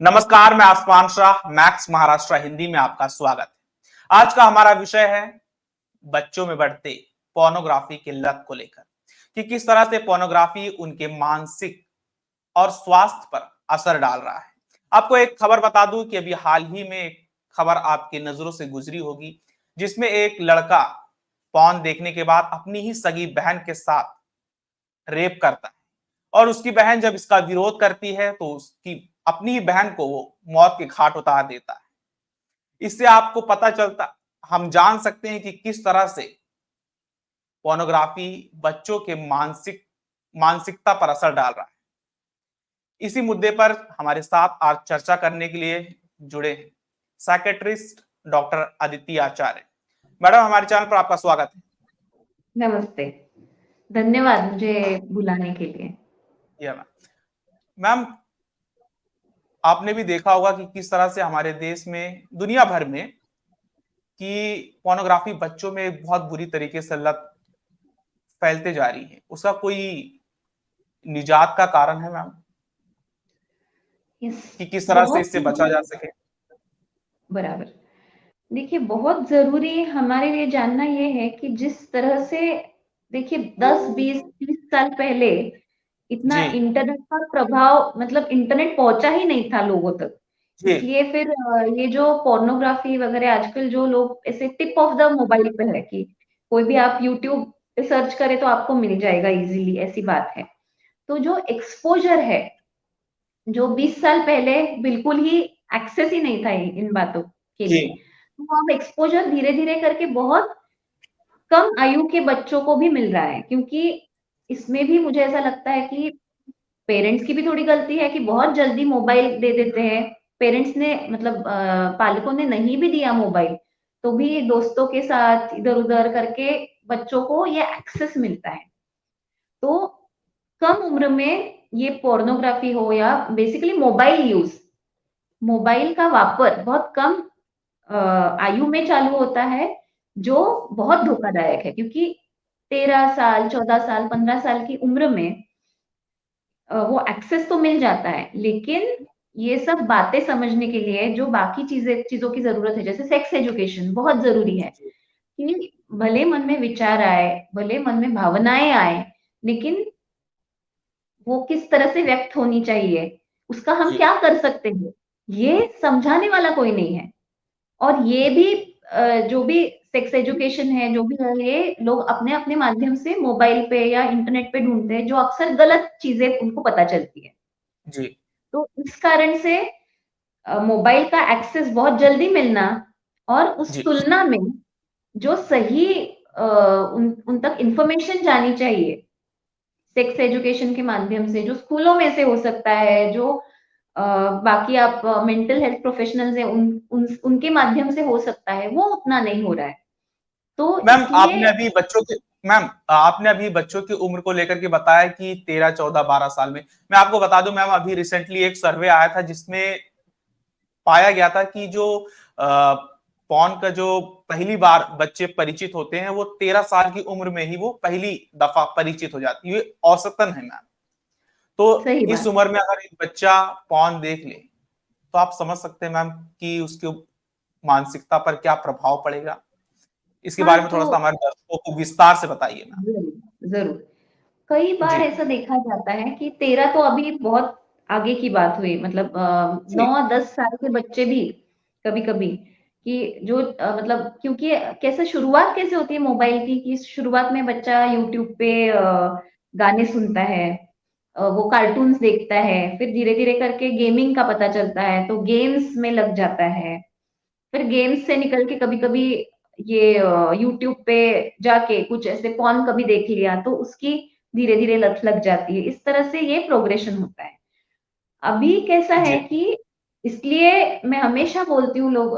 नमस्कार, मैं आसमान शाह, मैक्स महाराष्ट्र हिंदी में आपका स्वागत है। आज का हमारा विषय है बच्चों में बढ़ते पोर्नोग्राफी की लत को लेकर कि किस तरह से पोर्नोग्राफी उनके मानसिक और स्वास्थ्य पर असर डाल रहा है। आपको एक खबर बता दूं कि अभी हाल ही में एक खबर आपकी नजरों से गुजरी होगी, जिसमें एक लड़का पॉर्न देखने के बाद अपनी ही सगी बहन के साथ रेप करता है और उसकी बहन जब इसका विरोध करती है तो उसकी अपनी ही बहन को वो मौत के घाट उतार देता है। इससे आपको पता चलता, हम जान सकते हैं कि किस तरह से पोर्नोग्राफी बच्चों के मानसिकता पर असर डाल रहा है। इसी मुद्दे पर हमारे साथ आज चर्चा करने के लिए जुड़े हैं साइकेट्रिस्ट डॉक्टर अदिति आचार्य। मैडम, हमारे चैनल पर आपका स्वागत है। नमस्ते, धन्यवाद मुझे बुलाने के लिए। मैम, आपने भी देखा होगा कि किस तरह से हमारे देश में, दुनिया भर में, कि पोर्नोग्राफी बच्चों में बहुत बुरी तरीके से लत फैलते जा रही है। उसका कोई निजात का कारण है मैम, कि किस तरह से इससे बचा जा सके? बराबर। देखिए, बहुत जरूरी हमारे लिए जानना ये है कि जिस तरह से देखिए 10, 20, 30 साल पहले इतना जी इंटरनेट का प्रभाव, मतलब इंटरनेट पहुंचा ही नहीं था लोगों तक। जी इसलिए फिर ये जो पोर्नोग्राफी वगैरह आजकल जो लोग ऐसे टिप ऑफ द मोबाइल पे है कि कोई भी आप यूट्यूब पे सर्च करें तो आपको मिल जाएगा इजीली, ऐसी बात है। तो जो एक्सपोजर है, जो 20 साल पहले बिल्कुल ही एक्सेस ही नहीं था इन बातों के जी लिए, तो अब एक्सपोजर धीरे धीरे करके बहुत कम आयु के बच्चों को भी मिल रहा है। क्योंकि इसमें भी मुझे ऐसा लगता है कि पेरेंट्स की भी थोड़ी गलती है कि बहुत जल्दी मोबाइल दे देते हैं। पेरेंट्स ने, मतलब पालकों ने नहीं भी दिया मोबाइल, तो भी दोस्तों के साथ इधर उधर करके बच्चों को ये एक्सेस मिलता है। तो कम उम्र में ये पोर्नोग्राफी हो या बेसिकली मोबाइल यूज, मोबाइल का वापर बहुत कम आयु में चालू होता है, जो बहुत धोखादायक है। क्योंकि 13 साल, 14 साल, 15 साल की उम्र में वो एक्सेस तो मिल जाता है, लेकिन ये सब बातें समझने के लिए जो बाकी चीजों की जरूरत है, जैसे सेक्स एजुकेशन बहुत जरूरी है। कि भले मन में विचार आए, भले मन में भावनाएं आए, लेकिन वो किस तरह से व्यक्त होनी चाहिए, उसका हम जी क्या कर सकते हैं, ये समझाने वाला कोई नहीं है। और ये भी जो भी सेक्स एजुकेशन है, जो भी है, ये लोग अपने अपने माध्यम से मोबाइल पे या इंटरनेट पे ढूंढते हैं, जो अक्सर गलत चीजें उनको पता चलती है। जी तो इस कारण से मोबाइल का एक्सेस बहुत जल्दी मिलना, और उस जी तुलना में जो सही उन तक इंफॉर्मेशन जानी चाहिए सेक्स एजुकेशन के माध्यम से, जो स्कूलों में से हो सकता है, जो बाकी आप मेंटल हेल्थ प्रोफेशनल्स हैं उनके माध्यम से हो सकता है, वो उतना नहीं हो रहा है। तो मैम, इसलिए आपने अभी बच्चों की उम्र को लेकर के बताया कि 13, 14, 12 साल में। मैं आपको बता दूं मैम, अभी रिसेंटली एक सर्वे आया था जिसमें पाया गया था कि जो पॉर्न का जो पहली बार बच्चे परिचित होते हैं, वो 13 साल की उम्र में ही वो पहली दफा परिचित हो जाती है। ये औसतन है मैम। तो सही इस बात। उम्र में अगर एक बच्चा पॉर्न देख ले, तो आप समझ सकते हैं मैम कि उसके मानसिकता पर क्या प्रभाव पड़ेगा। इसके हाँ, बारे में थोड़ा सा तो हमारे दर्शकों को विस्तार से बताइए मैम। जरूर जरूर। कई जी बार ऐसा देखा जाता है कि 13 तो अभी बहुत आगे की बात हुई, मतलब जी 9, 10 साल के बच्चे भी कभी कभी, कि जो मतलब क्योंकि कैसे शुरुआत कैसे होती है मोबाइल की, कि शुरुआत में बच्चा यूट्यूब पे गाने सुनता है, वो कार्टून्स देखता है, फिर धीरे धीरे करके गेमिंग का पता चलता है तो गेम्स में लग जाता है। फिर गेम्स से निकल के कभी कभी ये यूट्यूब पे जाके कुछ ऐसे पॉर्न कभी देख लिया, तो उसकी धीरे धीरे लत लग जाती है। इस तरह से ये प्रोग्रेशन होता है। अभी कैसा जी है कि इसलिए मैं हमेशा बोलती हूँ लोग,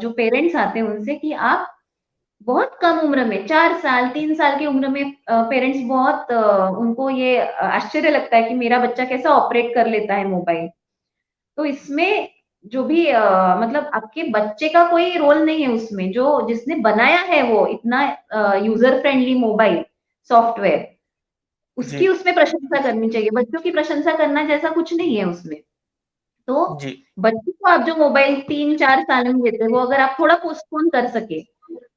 जो पेरेंट्स आते हैं उनसे, कि आप बहुत कम उम्र में, 4 साल, 3 साल की उम्र में, पेरेंट्स बहुत उनको ये आश्चर्य लगता है कि मेरा बच्चा कैसा ऑपरेट कर लेता है मोबाइल। तो इसमें जो भी मतलब आपके बच्चे का कोई रोल नहीं है उसमें, जो जिसने बनाया है वो इतना यूजर फ्रेंडली मोबाइल सॉफ्टवेयर, जी उसकी उसमें प्रशंसा करनी चाहिए। बच्चों की प्रशंसा करना जैसा कुछ नहीं है उसमें। तो जी बच्चे को आप जो मोबाइल 3-4 साल में देते हैं, वो अगर आप थोड़ा पोस्टपोन कर सके,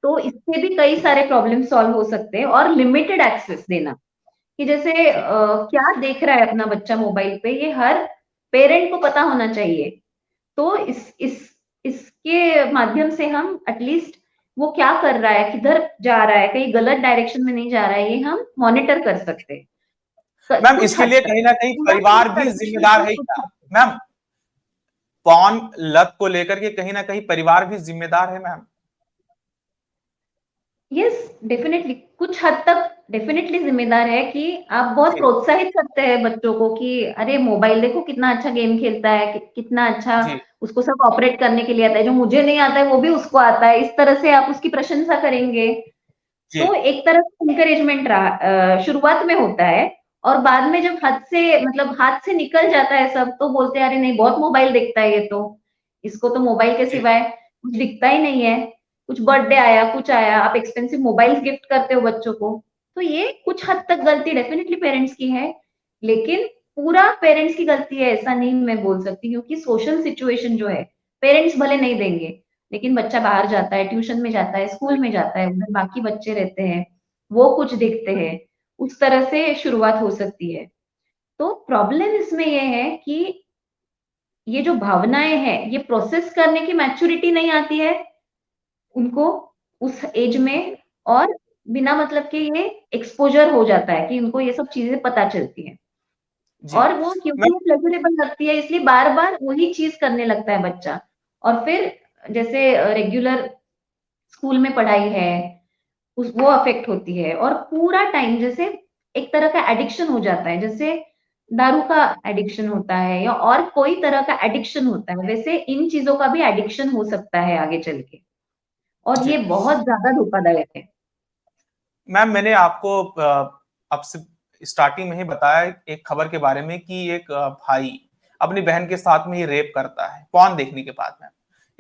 तो इससे भी कई सारे प्रॉब्लम सॉल्व हो सकते हैं। और लिमिटेड एक्सेस देना, कि जैसे जी क्या देख रहा है अपना बच्चा मोबाइल पे, ये हर पेरेंट को पता होना चाहिए। तो इसके माध्यम से हम एटलीस्ट वो क्या कर रहा है, किधर जा रहा है, कहीं गलत डायरेक्शन में नहीं जा रहा है, ये हम मॉनिटर कर सकते हैं। मैम, कुछ इसके हद लिए तक, कहीं ना कहीं पूरा नहीं परिवार भी कर सकते, जिम्मेदार लेकिन है कुछ क्या हद तक। मैम? पॉन लत को लेकर के कहीं ना कहीं परिवार भी जिम्मेदार है मैम? यस, डेफिनेटली कुछ हद तक डेफिनेटली जिम्मेदार है कि आप बहुत जी प्रोत्साहित करते हैं बच्चों को कि अरे मोबाइल देखो कितना अच्छा गेम खेलता है, कितना अच्छा जी उसको सब ऑपरेट करने के लिए आता है, जो मुझे नहीं आता है वो भी उसको आता है, इस तरह से आप उसकी प्रशंसा करेंगे। जी तो एक तरह से इंकरेजमेंट रहा, शुरुआत में होता है। और बाद में जब हद से मतलब हाथ से निकल जाता है सब, तो बोलते हैं अरे नहीं बहुत मोबाइल देखता है ये तो, इसको तो मोबाइल के जी सिवाय कुछ दिखता ही नहीं है। कुछ बर्थडे आया, कुछ आया, आप एक्सपेंसिव मोबाइल्स गिफ्ट करते हो बच्चों को। तो ये कुछ हद तक गलती डेफिनेटली पेरेंट्स की है, लेकिन पूरा पेरेंट्स की गलती है ऐसा नहीं मैं बोल सकती, क्योंकि सोशल सिचुएशन जो है, पेरेंट्स भले नहीं देंगे, लेकिन बच्चा बाहर जाता है, ट्यूशन में जाता है, स्कूल में जाता है, उधर बाकी बच्चे रहते हैं, वो कुछ देखते हैं, उस तरह से शुरुआत हो सकती है। तो प्रॉब्लम इसमें ये है कि ये जो भावनाएँ हैं, ये प्रोसेस करने की मैच्योरिटी नहीं आती है उनको उस एज में, और बिना मतलब के ये एक्सपोज़र हो जाता है कि उनको ये सब चीज़ें पता चलती हैं। जी और वो मैम। क्योंकि वो प्लेज़रेबल लगती है, इसलिए बार-बार वही चीज़ करने लगता है बच्चा। और फिर जैसे रेगुलर स्कूल में पढ़ाई है, उस वो अफ़ेक्ट होती है, और पूरा टाइम जैसे एक तरह का एडिक्शन हो जाता है, जैसे दारू का एडिक्शन होता है या और कोई तरह का एडिक्शन होता है, वैसे इन चीज़ों का भी एडिक्शन हो सकता है आगे चल के, और जी ये बहुत ज़्यादा धोखादायक है। मैम, मैंने आपको आपसे स्टार्टिंग में ही बताया एक खबर के बारे में कि एक भाई अपनी बहन के साथ में ही रेप करता है पॉर्न देखने के बाद। मैम,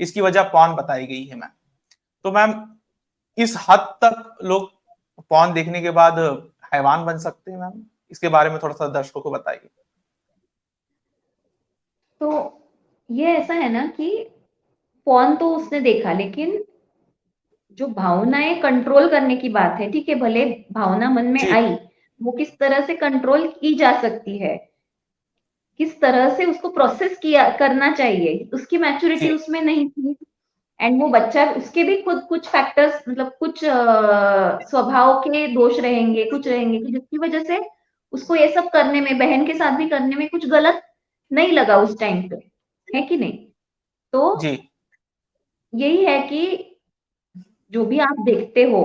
इसकी वजह पॉर्न बताई गई है मैम। तो मैम, इस हद तक लोग पॉर्न देखने के बाद हैवान बन सकते हैं मैम? इसके बारे में थोड़ा सा दर्शकों को बताइए। तो ये ऐसा है ना कि फ़ोन तो उसने देखा, लेकिन जो भावनाएँ कंट्रोल करने की बात है, ठीक है, भले भावना मन में जी आई, वो किस तरह से कंट्रोल की जा सकती है, किस तरह से उसको प्रोसेस किया करना चाहिए, उसकी मैच्योरिटी जी उसमें नहीं थी। एंड वो बच्चा, उसके भी खुद कुछ फैक्टर्स मतलब कुछ स्वभाव के दोष रहेंगे, कुछ रहेंगे कि जिसकी वजह से उसको ये सब करने में, बहन के साथ भी करने में कुछ गलत नहीं लगा उस टाइम पे, है कि नहीं? तो जी यही है कि जो भी आप देखते हो,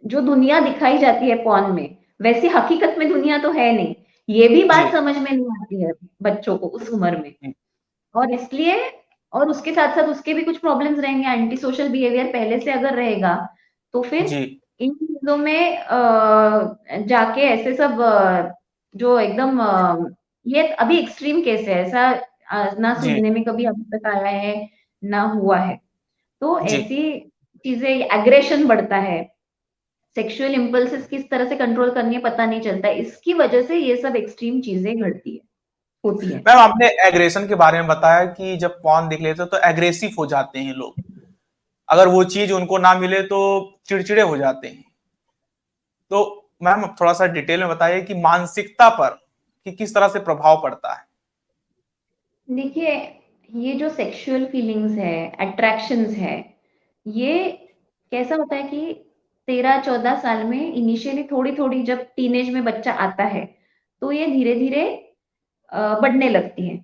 जो दुनिया दिखाई जाती है पॉर्न में, वैसी हकीकत में दुनिया तो है नहीं। ये भी जी बात समझ में नहीं आती है बच्चों को उस उम्र में। जी और इसलिए, और उसके साथ-साथ उसके भी कुछ प्रॉब्लम्स रहेंगे, एंटी सोशल बिहेवियर पहले से अगर रहेगा, तो फिर जी इन चीज़ों में जाके ऐसे सब जो एकदम ये अभी एक्सट्रीम केस है, ऐसा ना जी सुनने में कभी अभी तक आया है, ना हुआ है। तो जी ऐसी चीज़ें, एग्रेशन बढ़ता है, सेक्सुअल इम्पल्सेस किस तरह से कंट्रोल करनी है पता नहीं चलता है। इसकी वजह से ये सब एक्सट्रीम चीज़ें घड़ती है, होती हैं। मैम, आपने एग्रेशन के बारे में बताया कि जब पॉर्न देख लेते हो तो एग्रेसिव हो जाते हैं लोग। अगर वो चीज उनको ना मिले तो चिड़चिड़े हो जाते हैं। तो मैम, थोड़ा सा डिटेल में बताइए कि मानसिकता पर कि किस तरह से प्रभाव पड़ता है। देखिए, ये जो सेक्सुअल फीलिंग्स है, अट्रैक्शंस है, ये कैसा होता है कि 13-14 साल में इनिशियली थोड़ी-थोड़ी जब टीनेज में बच्चा आता है, तो ये धीरे-धीरे बढ़ने लगती हैं।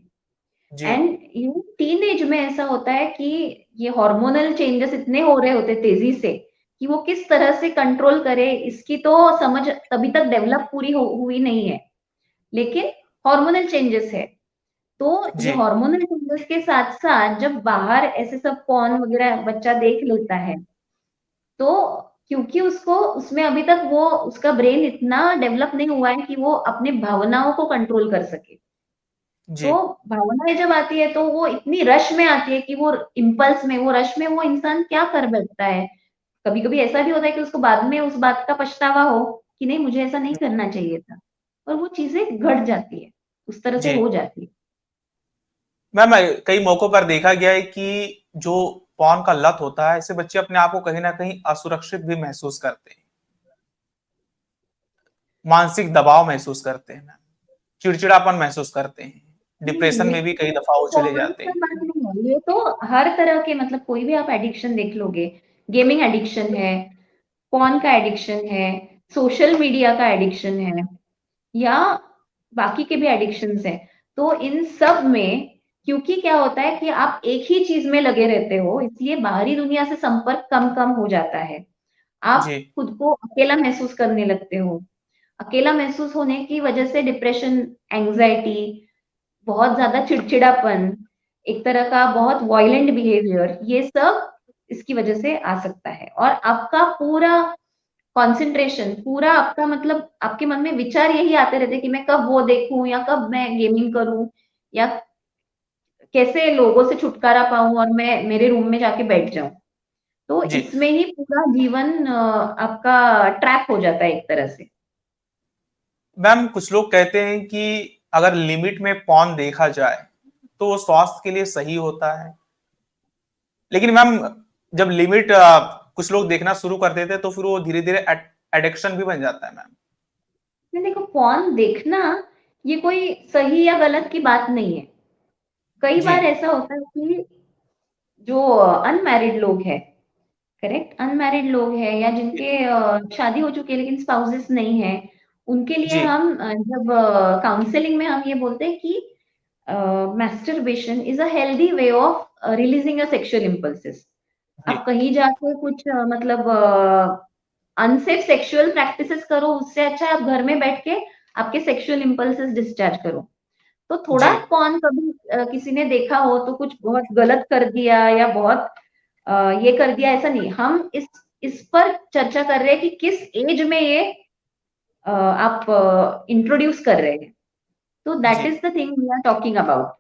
जी एंड ये टीनेज में ऐसा होता है कि ये हार्मोनल चेंजेस इतने हो रहे होते हैं तेज़ी से, कि वो किस तरह से कंट्रोल करे, इसकी तो समझ तभी तक डेवलप पूरी हुई नहीं है। लेकिन हार्मोनल चेंजेस है। तो ये जी हार्मोनल चेंजेस के साथ-साथ जब बाहर ऐसे सब पॉर्न वगैरह बच्चा देख लेता है, तो क्योंकि उसको उसमें अभी तक वो उसका ब्रेन इतना डेवलप नहीं हुआ है कि वो अपनी भावनाओं को कंट्रोल कर सके। जी तो भावनाएँ जब आती है तो वो इतनी रश में आती है कि वो इम्पल्स में, वो रश में वो इंसान क्या कर बैठता है। कभी-कभी ऐसा भी होता है कि उसको बाद में उस बात का पछतावा हो कि नहीं मुझे ऐसा नहीं करना चाहिए था। और वो चीज़ें घट जाती है, उस तरह से जी हो जाती है। मैम कई मौकों पर देखा गया है कि जो पॉर्न का लत होता है, इससे बच्चे अपने आप को कहीं ना कहीं असुरक्षित भी महसूस करते हैं, मानसिक दबाव महसूस करते हैं मैम, चिड़चिड़ापन महसूस करते हैं, डिप्रेशन नहीं, में भी कई ये दफा वो चले कॉमन जाते सा हैं। बात नहीं है, ये तो हर तरह के, मतलब कोई भी आप एडिक्शन देख लोगे, गेमिंग एडिक्शन है, फोन का एडिक्शन है, सोशल मीडिया का एडिक्शन है, या बाकी के भी एडिक्शंस हैं। तो इन सब में, क्योंकि क्या होता है कि आप एक ही चीज में लगे रहते हो, इसलिए बाहरी दुनिया से संपर्क कम कम हो जाता है। आप जी खुद को अकेला महसूस करने लगते हो। अकेला महसूस होने की वजह से डिप्रेशन, एंजाइटी, बहुत ज्यादा चिड़चिड़ापन, एक तरह का बहुत वायलेंट बिहेवियर, ये सब इसकी वजह से आ सकता है। और आपका पूरा कंसंट्रेशन, पूरा आपका, मतलब आपके मन में विचार यही आते रहते हैं कि मैं कब वो देखूं, या कब मैं गेमिंग करूं, या कैसे लोगों से छुटकारा पाऊं और मैं मेरे रूम में जाके बैठ जाऊं। तो जी इसमें ही पूरा जीवन आपका ट्रैप हो जाता है एक तरह से। मैम, कुछ लोग कहते हैं कि अगर लिमिट में पॉर्न देखा जाए तो वो स्वास्थ्य के लिए सही होता है, लेकिन मैम जब लिमिट कुछ लोग देखना शुरू कर देते हैं तो फिर वो धीरे धीरे एडिक्शन भी बन जाता है मैम। नहीं, देखो, फोन देखना ये कोई सही या गलत की बात नहीं है। कई जी बार ऐसा होता है कि जो अनमैरिड लोग हैं, करेक्ट, अनमैरिड लोग हैं, या जिनके शादी हो चुकी है लेकिन स्पाउसेस नहीं है, उनके लिए जी हम जब काउंसलिंग में हम ये बोलते हैं कि masturbation is a healthy way of releasing your sexual impulses। जी आप कहीं जाके कुछ मतलब अनसेफ सेक्सुअल प्रैक्टिसेस करो, उससे अच्छा है आप घर में बैठ के आपके सेक्सुअल इम्पल्सेस डिस्चार्ज करो। तो थोड़ा जी कौन कभी किसी ने देखा हो तो कुछ बहुत गलत कर दिया या बहुत ये कर दिया, ऐसा नहीं। हम इस पर चर्चा कर रहे हैं कि किस एज में ये आप इंट्रोड्यूस कर रहे हैं। तो दैट जी is the thing we are talking about.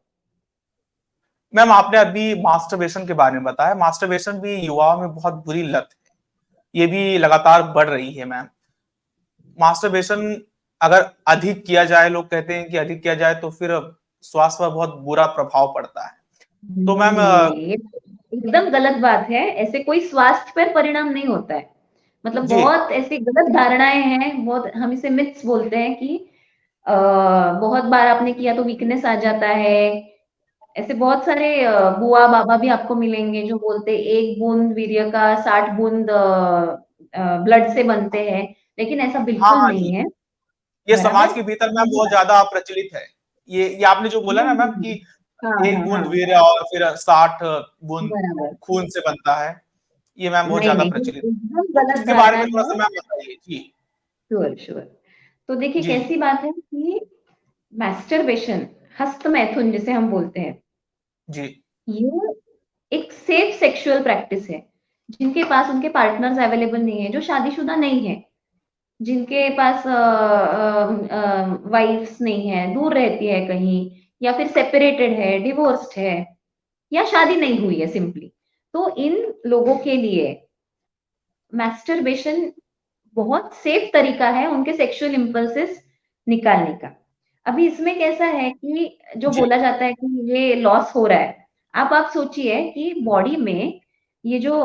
Ma'am, आपने अभी मास्टरबेशन के बारे में बताया। मास्टरबेशन भी युवाओं में बहुत बुरी लत है, ये भी लगातार बढ़ रही है मैम। मास्टरबेशन अगर अधिक किया जाए, लोग कहते हैं कि अधिक किया जाए तो फिर स्वास्थ्य पर बहुत बुरा प्रभाव पड़ता है। तो नहीं मैम नहीं नहीं, ये एकदम गलत बात है। ऐसे कोई स्वास्थ्य पर परिणाम नहीं होता है। मतलब जी बहुत ऐसी गलत धारणाएं हैं, बहुत, हम इसे मिथ्स बोलते हैं कि बहुत बार आपने किया तो वीकनेस आ जाता है। ऐसे बहुत सारे बुआ बाबा भी आपको मिलेंगे जो बोलते हैं एक बूंद वीर्य का 60 बूंद ब्लड से बनते हैं, लेकिन ऐसा हाँ बिल्कुल हाँ नहीं जी, है। ये समाज बराबर। के भीतर मैम बहुत ज्यादा प्रचलित है। ये आपने जो बोला नहीं ना मैम नहीं नहीं। कि हाँ एक हाँ बूंद हाँ। वीर्य और फिर 60 बूंद बराबर। खून से बनता है, ये मैम बहुत नहीं ज्यादा नहीं, ये प्रचलित है। एकदम तो गलत इसके बारे धारणा में थोड़ा है। सा मैम बताइए जी। Sure sure. तो देखिए जी कैसी बात है कि मैस्टरबेशन, हस्त मैथुन जिसे हम बोलते हैं, जी ये एक सेफ सेक्सुअल प्रैक्टिस है। जिनके पास उनके पार्टनर्स अवेलेबल नहीं है, जो शादीशुदा नहीं है, जिनके पास वाइफ्स नहीं है, दूर रहती है कहीं, या फिर सेपरेटेड है, डिवोर्स्ड है, या शादी नहीं हुई है सिंपली, तो इन लोगों के लिए मैस्टरबेशन बहुत सेफ तरीका है उनके सेक्सुअल इम्पल्सेस निकालने का। अभी इसमें कैसा है कि जो जी बोला जाता है कि ये लॉस हो रहा है, आप सोचिए कि बॉडी में ये जो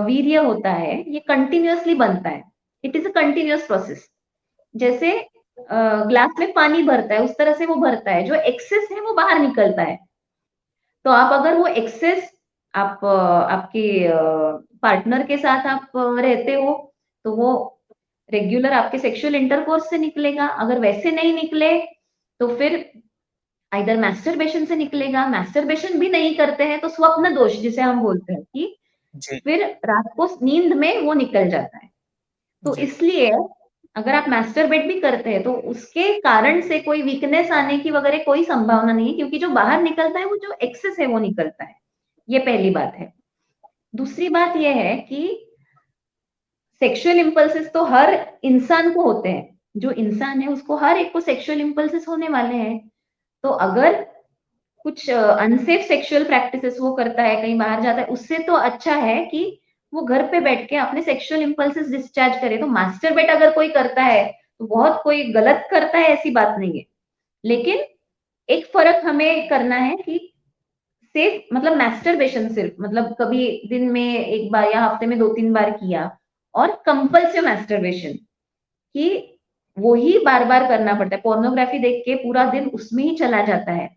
वीर्य होता है ये कंटिन्यूअसली बनता है। It is a continuous process. जैसे ग्लास में पानी भरता है उस तरह से वो भरता है, जो एक्सेस है वो बाहर निकलता है। तो आप अगर वो एक्सेस आप आपके पार्टनर के साथ आप रहते हो, तो वो रेगुलर आपके सेक्सुअल इंटरकोर्स से निकलेगा। अगर वैसे नहीं निकले तो फिर आइदर मैस्टरबेशन से निकलेगा। मैस्टरबेशन भी नहीं करते हैं तो स्वप्न दोष जिसे हम बोलते हैं कि जी फिर रात को नींद में वो निकल जाता है। तो जी इसलिए अगर आप मैस्टरबेट भी करते हैं तो उसके कारण से कोई वीकनेस आने की वगैरह कोई संभावना नहीं है, क्योंकि जो बाहर निकलता है वो जो एक्सेस है वो निकलता है। ये पहली बात है। दूसरी बात ये है कि सेक्सुअल इम्पल्सेस तो हर इंसान को होते हैं। जो इंसान है उसको हर एक को सेक्सुअल इम्पल्सेस होने वाले हैं। तो अगर कुछ अनसेफ सेक्सुअल प्रैक्टिसेस वो करता है, कहीं बाहर जाता है, उससे तो अच्छा है कि वो घर पे बैठ के अपने सेक्सुअल इम्पल्सेस डिस्चार्ज करे। तो मास्टरबेट अगर कोई करता है तो बहुत कोई गलत करता है, ऐसी बात नहीं है। लेकिन एक फर्क हमें करना है कि सिर्फ मतलब मैस्टरबेशन, सिर्फ मतलब कभी दिन में एक बार या हफ्ते में 2-3 बार किया, और कंपल्सिव मैस्टरबेशन कि वो ही बार-बार करना पड़ता है। पोर्नोग्राफी देख के पूरा दिन उसमें ही चला जाता है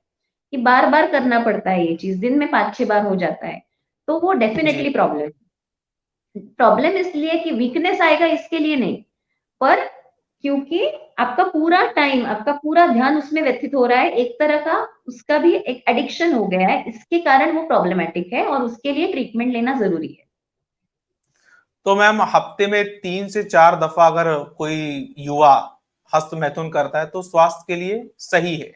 कि बार-बार करना पड़ता है ये चीज़, दिन में 5-6 बार हो जाता है। तो वो जी। डेफिनिटली प्रॉब्लम है। प्रॉब्लम इसलिए कि वीकनेस आएगा इसके लिए नहीं, पर क्योंकि आपका पूरा टाइम, आपका पूरा ध्यान उसमें व्यतीत हो रहा है, एक तरह का उसका भी एक एडिक्शन हो गया है, इसके कारण वो प्रॉब्लमैटिक है और उसके लिए ट्रीटमेंट लेना ज़रूरी है। तो मैम हफ्ते में 3 से 4 दफा अगर कोई युवा हस्त मैथुन करता है तो स्वास्थ्य के लिए सही है,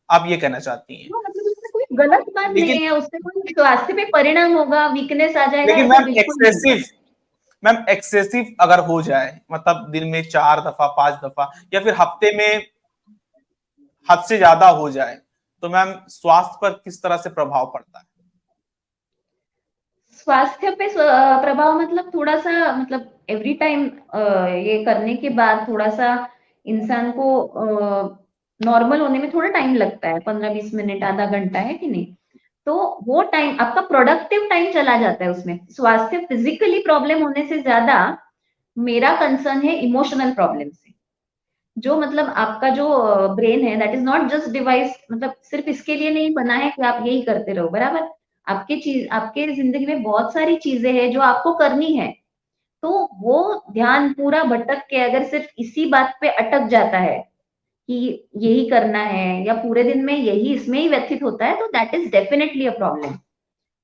आप ये कहना चाहती हैं? हाँ, मतलब उसमें कोई गलत बात लेकिन नहीं है, उससे कोई स्वास्थ्य पे परिणाम होगा, वीकनेस आ जाएगा, लेकिन ऐसा बिल्कुल नहीं है। मैम एक्सेसिव अगर हो जाए, मतलब दिन में 4 दफा 5 दफा या फिर हफ्ते में हद से ज्यादा हो जाए, तो मैम स्वास्थ्य पर किस तरह से प्रभाव पड़ता है? स्वास्थ्य पे प्रभाव मतलब थोड़ा-सा, मतलब एवरी टाइम ये करने के बाद थोड़ा-सा इंसान को नॉर्मल होने में थोड़ा टाइम लगता है, 15-20 मिनट, आधा घंटा, है कि नहीं? तो वो टाइम आपका प्रोडक्टिव टाइम चला जाता है उसमें। स्वास्थ्य फिजिकली प्रॉब्लम होने से ज़्यादा मेरा कंसर्न है इमोशनल प्रॉब्लम से। जो मतलब आपका जो ब्रेन है, that is not just device, मतलब सिर्फ इसके लिए नहीं बना है कि आप यही करते रहो, बराबर? आपके जिंदगी में बहुत सारी चीजें हैं जो आपको करनी है, तो वो ध्यान पूरा भटक के अगर सिर्फ इसी बात पे अटक जाता है कि यही करना है, या पूरे दिन में यही इसमें ही व्यथित होता है, तो that is definitely a problem,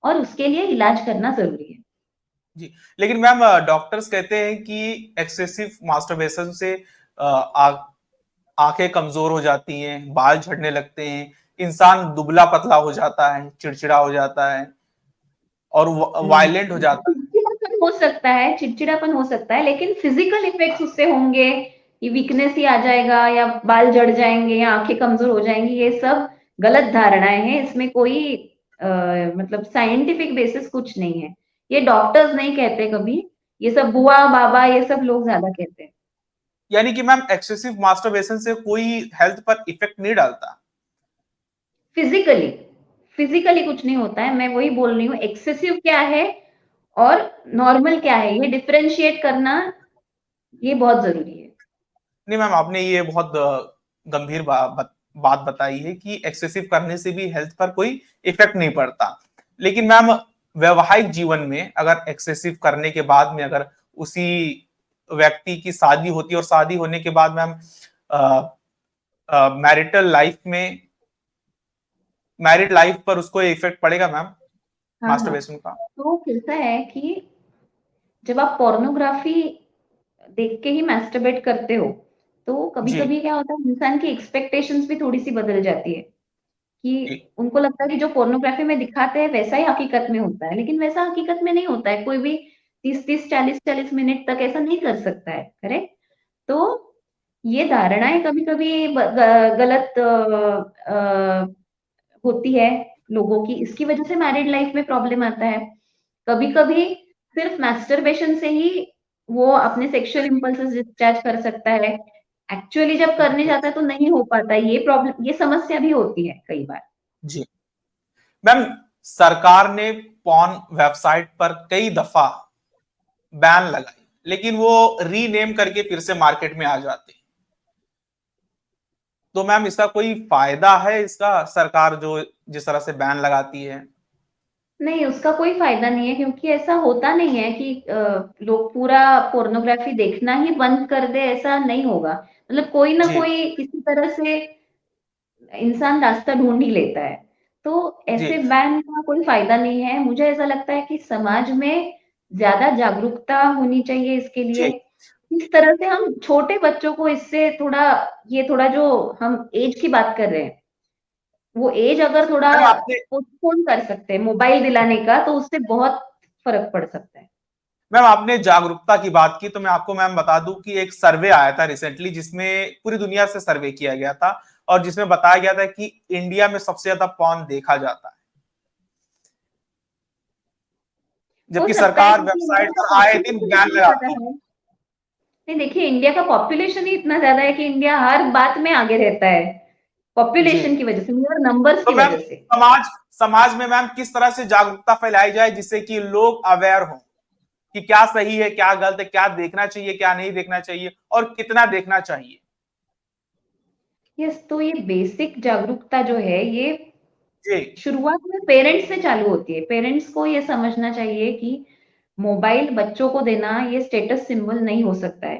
और उसके लिए इलाज करना जरूरी है। जी। लेकिन मैम डॉक्टर्स कहते हैं कि एक्सेसिव मास्टरबेशन से आंखें कमजोर हो जाती हैं, बाल झड़ने लगते हैं, इंसान दुबला पतला हो जाता है, चिड़चिड़ा हो जाता है और वायलेंट हो जाता है। चिड़चिड़ापन हो सकता है, चिड़चिड़ापन हो सकता है, लेकिन फिजिकल इफेक्ट्स उससे होंगे, ये वीकनेस ही आ जाएगा या बाल झड़ जाएंगे या आंखें कमजोर हो जाएंगी, ये सब गलत धारणाएं हैं। इसमें कोई मतलब साइंटिफिक बेसिस कुछ नहीं है। ये डॉक्टर्स नहीं कहते कभी, ये सब बुआ बाबा ये सब लोग ज्यादा कहते हैं। यानी कि मैम एक्सेसिव मास्टरबेशन से कोई हेल्थ पर इफेक्ट नहीं डालता? फिजिकली फिजिकली कुछ नहीं होता है, मैं वही बोल रही हूँ, एक्सेसिव क्या है और नॉर्मल क्या है, ये डिफरेंशिएट करना, ये बहुत जरूरी है। नहीं मैम, आपने ये बहुत गंभीर बात बताई है कि एक्सेसिव करने से भी हेल्थ पर कोई इफेक्ट नहीं पड़ता। लेकिन मैम वैवाहिक जीवन में अगर एक्सेसिव करने के बाद में अगर उसी व्यक्ति की शादी होती है और शादी होने के बाद मैम मैरिटल लाइफ में मैरिड लाइफ पर उसको इफेक्ट पड़ेगा मैम हाँ हाँ, मास्टरबेशन का? तो कैसा है कि जब आप पोर्नोग्राफी देख के ही मैस्टरबेट करते हो, तो जी। कभी-कभी क्या होता है, इंसान की एक्सपेक्टेशंस भी थोड़ी-सी बदल जाती है जी। कि उनको लगता है कि जो पोर्नोग्राफी में दिखाते हैं वैसा ही हकीकत में होता है, लेकिन वैसा हकीकत में नहीं होता है। कोई भी 30-30, 40-40 मिनट तक ऐसा नहीं कर सकता है, करेक्ट? तो ये धारणाएँ कभी-कभी गलत होती है लोगों की, इसकी वजह से मैरिड लाइफ में प्रॉब्लम आता है। कभी-कभी सिर्फ मैस्टरबेशन से ही वो अपने सेक्सुअल इम्पल्सेस डिस्चार्ज कर सकता है। एक्चुअली जब करने जाता है तो नहीं हो पाता है। ये समस्या भी होती है कई बार। जी मैम, सरकार ने पॉर्न वेबसाइट पर कई दफा बैन लगाई, लेकिन वो रीनेम करके फिर से मार्केट में आ जाते हैं। तो मैम इसका कोई फायदा है, इसका सरकार जो जिस तरह से बैन लगाती है? नहीं, उसका कोई फ़ायदा नहीं है, क्योंकि ऐसा होता नहीं है कि लोग पूरा पोर्नोग्राफ़ी देखना ही बंद कर दें, ऐसा नहीं होगा। मतलब कोई ना जी। कोई किसी तरह से इंसान रास्ता ढूँढ ही लेता है। तो जी। ऐसे बैन का कोई फ़ायदा नहीं है। मुझे ऐसा लगता है कि समाज में ज़्यादा जागरूकता होनी चाहिए इसके लिए। जी। इस तरह से हम छोटे बच्चों को इससे थोड़ा, ये थोड़ा जो हम ऐज की बात कर रहे हैं, वो ऐज अगर थोड़ा मैम आपने पोस्टपोन कर सकते हैं मोबाइल दिलाने का, तो उससे बहुत फ़र्क पड़ सकता है। मैम आपने जागरूकता की बात की, तो मैं आपको मैम बता दूं कि एक सर्वे आया था रिसेंटली, जिसमें पूरी दुनिया से सर्वे किया गया था और जिसमें बताया गया था कि इंडिया में सबसे ज्यादा पॉर्न देखा जाता है, हो जबकि सकता है सरकार क्योंकि वेबसाइट इंडिया का पर आए दिन पॉपुलेशन बैन इतना ज़्यादा लगाती है। है। नहीं, देखिए, इंडिया का पॉपुलेशन ही इतना ज़्यादा है कि इंडिया हर बात में आगे रहता है। पॉपुलेशन की वजह से, मेयर नंबर्स तो की मैम वजह से। समाज समाज में मैम किस तरह से जागरूकता फैलाई जाए जिससे कि लोग अवेयर हों कि क्या सही है, क्या गलत है, क्या देखना चाहिए, क्या नहीं देखना चाहिए और कितना देखना चाहिए? यस, तो ये बेसिक जागरूकता जो है, ये जी। शुरुआत में पेरेंट्स से चालू होती है। पेरेंट्स को ये समझना चाहिए कि मोबाइल बच्चों को देना ये स्टेटस सिंबल नहीं हो सकता है,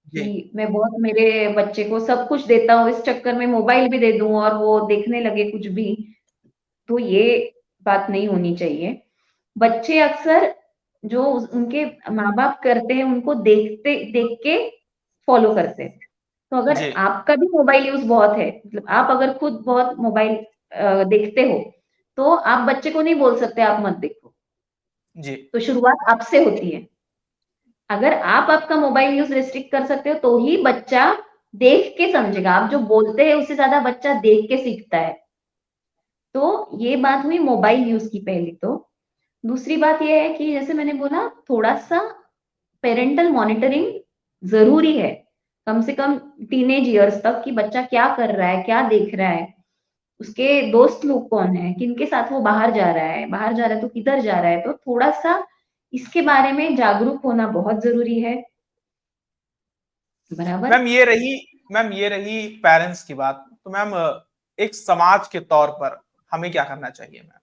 जी। कि मैं बहुत मेरे बच्चे को सब कुछ देता हूँ, इस चक्कर में मोबाइल भी दे दूँ और वो देखने लगे कुछ भी, तो ये बात नहीं होनी चाहिए। बच्चे अक्सर जो उनके माँ-बाप करते हैं, उनको देख के फॉलो करते हैं। तो अगर जी। आपका भी मोबाइल यूज़ बहुत है, मतलब आप अगर खुद बहुत मोबाइल देखते हो, तो आप बच्चे को नहीं बोल सकते आप मत देखो। जी। तो शुरुआत आपसे होती है। अगर आप आपका मोबाइल यूज़ रिस्ट्रिक्ट कर सकते हो, तो ही बच्चा देख के समझेगा। आप जो बोलते हैं, उससे ज़्यादा बच्चा देख के सीखता है। तो ये बात हुई मोबाइल यूज़ की पहली तो। दूसरी बात ये है कि जैसे मैंने बोला, थोड़ा-सा पैरेंटल मॉनिटरिंग ज़रूरी है। कम से कम टीनेज इयर्स तक कि बच्चा क्या कर रहा है, क्या देख रहा है, उसके दोस्त लोग कौन हैं, किनके साथ वो बाहर जा रहा है तो किधर जा रहा है, तो थोड़ा-सा इसके बारे में जागरूक होना बहुत ज़रूरी है। बराबर? मैम ये रही मैम ये रही पेरेंट्स की बात। तो मैम एक समाज के तौर पर हमें क्या करना चाहिए मैम?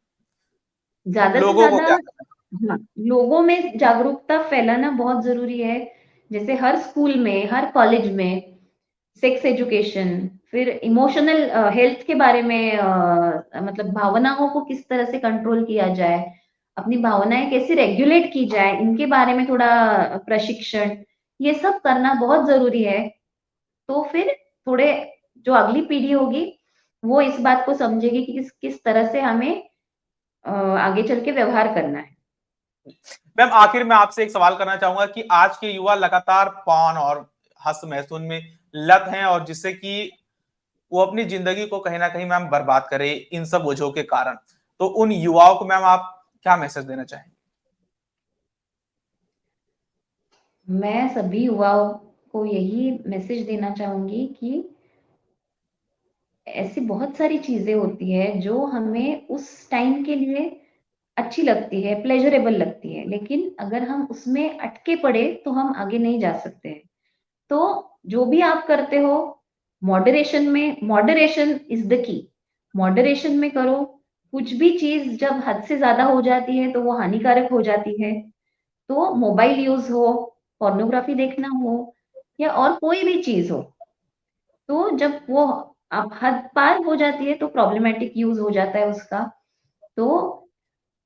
ज़्यादा से लोगों को ज़्यादा, क्या करना हाँ, लोगों में जागरूकता फैलाना बहुत ज़रूरी है। जैसे हर स्कूल में, हर कॉलेज में सेक्स एजुकेशन, फिर इमोशनल हेल्थ के बारे में, मतलब भावनाओं को किस तरह से कंट्रोल किया जाए, अपनी भावनाएँ कैसे रेगुलेट की जाए, इनके बारे में थोड़ा प्रशिक्षण, ये सब करना बहुत ज़रूरी है। तो फिर थोड़े जो अगली पीढ़ी होगी, वो इस बात को समझेगी कि किस किस तरह से हमें आगे चल के व्यवहार करना है। मैम आखिर में आपसे एक सवाल करना चाहूंगा कि आज के युवा लगातार पॉर्न और हस्त मैथुन में लत हैं और जिससे कि वो अपनी जिंदगी को कहीं ना कहीं मैम बर्बाद करे इन सब वजहों के कारण। तो उन युवाओं को मैम आप क्या मैसेज देना चाहेंगे? मैं सभी युवाओं को यही मैसेज देना चाहूँगी कि ऐसी बहुत सारी चीज़ें होती हैं जो हमें उस टाइम के लिए अच्छी लगती है, प्लेज़रेबल लगती है, लेकिन अगर हम उसमें अटके पड़े तो हम आगे नहीं जा सकते हैं। तो जो भी आप करते हो, moderation is the key. Moderation में करो, कुछ भी चीज़ जब हद से ज़्यादा हो जाती है तो वो हानिकारक हो जाती है। तो मोबाइल यूज़ हो, पोर्नोग्राफ़ी देखना हो या और कोई भी चीज़ हो, तो जब वो अब हद पार हो जाती है तो प्रॉब्लमैटिक यूज़ हो जाता है उसका। तो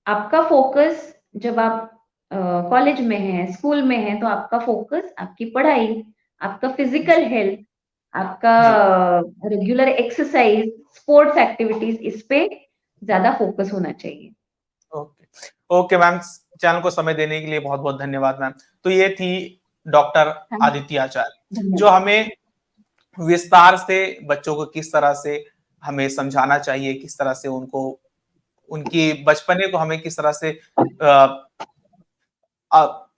आपका फ़ोकस जब आप कॉलेज में हैं, स्कूल में हैं, तो आपका फ़ोकस आपकी पढ़ाई, आपका फिज़िकल जी। हेल्थ, आपका जी। रेगुलर एक्सरसाइज़, स्पोर्ट्स एक्टिविटीज़, इस पे ज़्यादा फ़ोकस होना चाहिए। ओके। ओके मैम, चैनल को समय देने के लिए बहुत बहुत धन्यवाद मैम। तो ये थी डॉक्टर थैंक आदित्य आचार्य जो धन्यवाद। हमें विस्तार से बच्चों को किस तरह से हमें समझाना चाहिए, किस तरह से उनको उनकी बचपने को हमें किस तरह से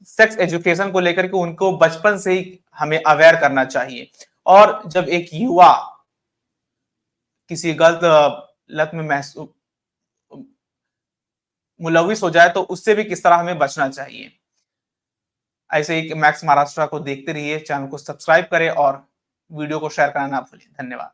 सेक्स एजुकेशन को लेकर के उनको बचपन से ही हमें अवेयर करना चाहिए। और जब एक युवा किसी गलत लत में मुलविस हो जाए तो उससे भी किस तरह हमें बचना चाहिए। ऐसे ही मैक्स महाराष्ट्र को देखते रहिए, चैनल को सब्सक्राइब करें और वीडियो को शेयर करना ना भूलें। धन्यवाद।